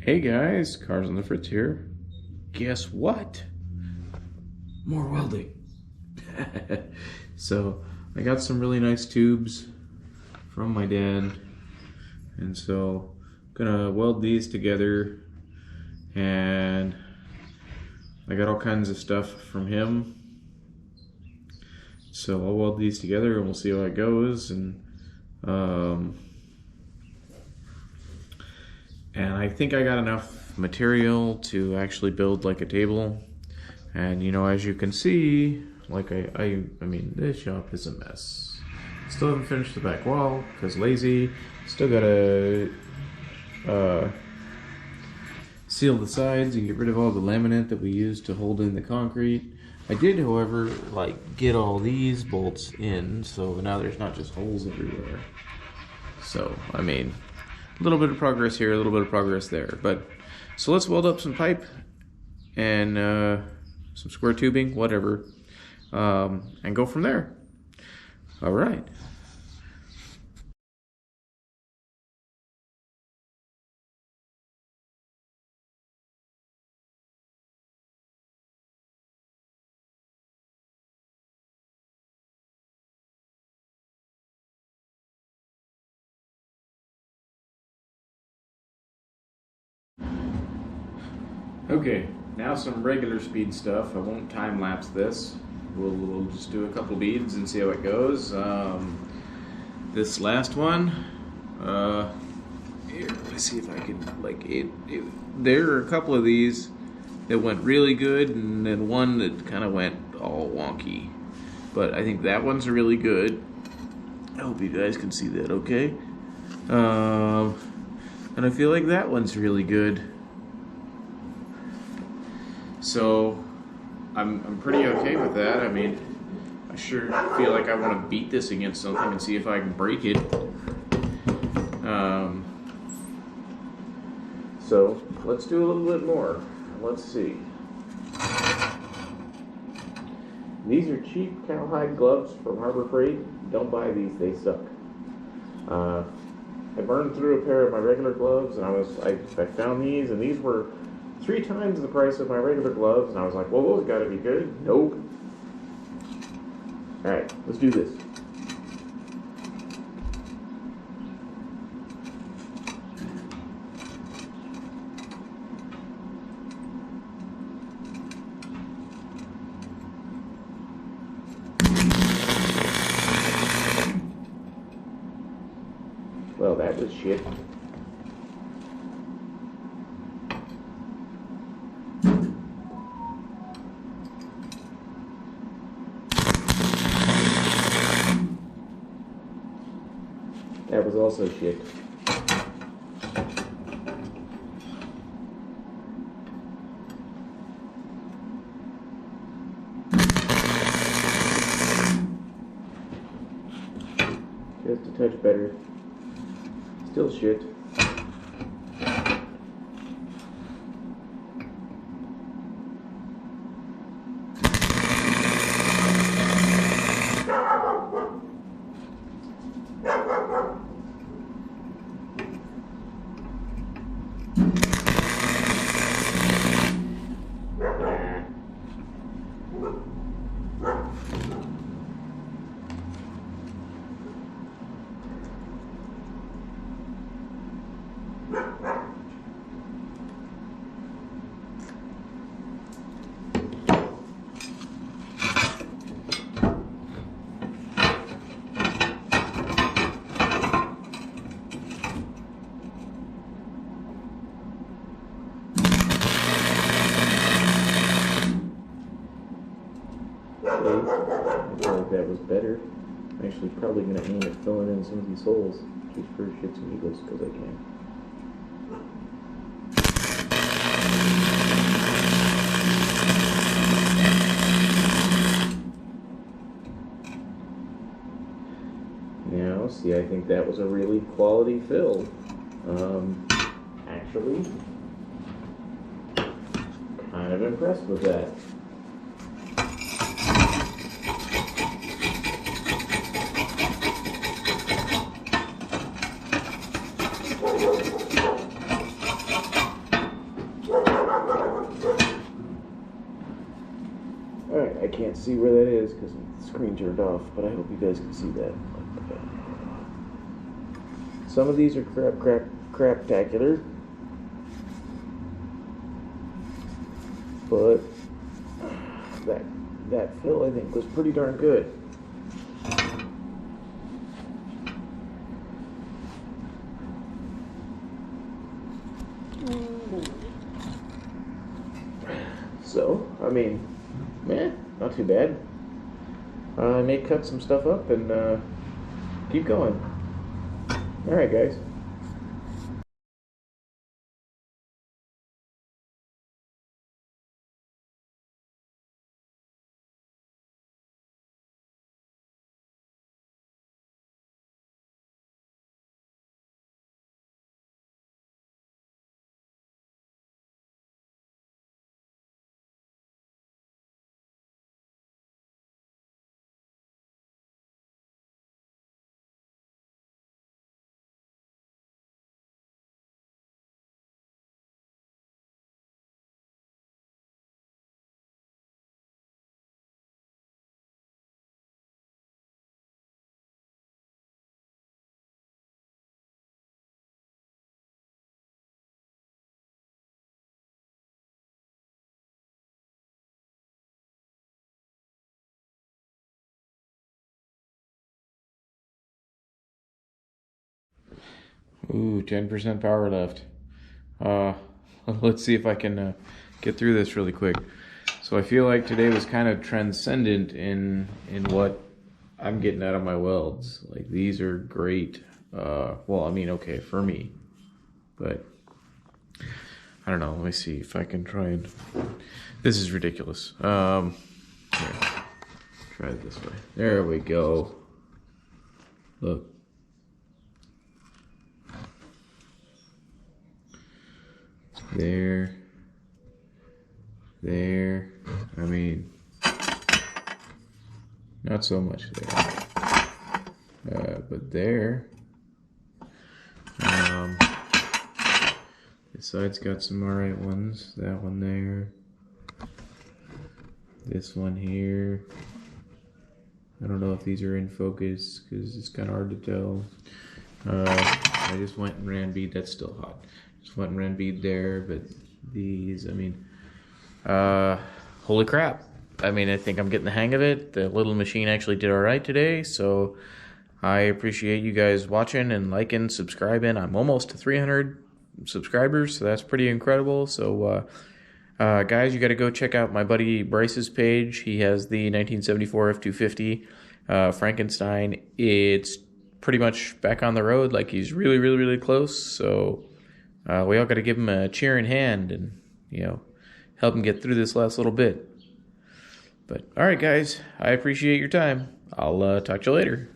Hey guys, Cars on the Fritz here. Guess what? More welding. So I got some really nice tubes from my dad, and so I'm gonna weld these together, and I got all kinds of stuff from him. So I'll weld these together and we'll see how it goes. And I think I got enough material to actually build like a table. And you know, as you can see, like I mean, this shop is a mess. Still haven't finished the back wall because lazy. Still gotta seal the sides and get rid of all the laminate that we used to hold in the concrete. I did, however, like get all these bolts in, so now there's not just holes everywhere. So, I mean, a little bit of progress here, a little bit of progress there. But so let's weld up some pipe and some square tubing, whatever, and go from there. All right. Okay, now some regular speed stuff. I won't time lapse this. We'll just do a couple beads and see how it goes. This last one, here, let's see if I can, like, there are a couple of these that went really good, and then one that kind of went all wonky. But I think that one's really good. I hope you guys can see that okay. And I feel like that one's really good. So I'm pretty okay with that. I mean, I sure feel like I want to beat this against something and see if I can break it. So let's do a little bit more. Let's see. These are cheap cowhide gloves from Harbor Freight. Don't buy these, they suck. I burned through a pair of my regular gloves, and I found these, and these were 3 times the price of my regular gloves, and I was like, well, those gotta be good. Nope. Alright, let's do this. Well, that was shit. That was also shit. Just a touch better. Still shit. I feel like that was better. I'm actually probably going to aim at filling in some of these holes just for shits and giggles because I can. Now, see, I think that was a really quality fill. Actually, kind of impressed with that. Alright, I can't see where that is because the screen turned off, but I hope you guys can see that. Some of these are craptacular, but that fill I think was pretty darn good. So, I mean, not too bad. I may cut some stuff up and keep going. Alright, guys. Ooh, 10% power left. Uh, let's see if I can get through this really quick. So I feel like today was kind of transcendent in what I'm getting out of my welds. Like, these are great. Well, I mean, okay, for me. But, I don't know. Let me see if I can try and... This is ridiculous. Here. Try it this way. There we go. Look. There. I mean, not so much there. But there. This side's got some alright ones. That one there. This one here. I don't know if these are in focus because it's kind of hard to tell. I just went and ran bead. That's still hot. Just went and ran bead there, but these, I mean, holy crap. I mean, I think I'm getting the hang of it. The little machine actually did all right today, so I appreciate you guys watching and liking, subscribing. I'm almost to 300 subscribers, so that's pretty incredible. So, guys, you got to go check out my buddy Bryce's page. He has the 1974 F-250 Frankenstein. It's pretty much back on the road. Like, he's really, really, really close, so... we all got to give him a cheering hand and, help him get through this last little bit. But, all right, guys, I appreciate your time. I'll talk to you later.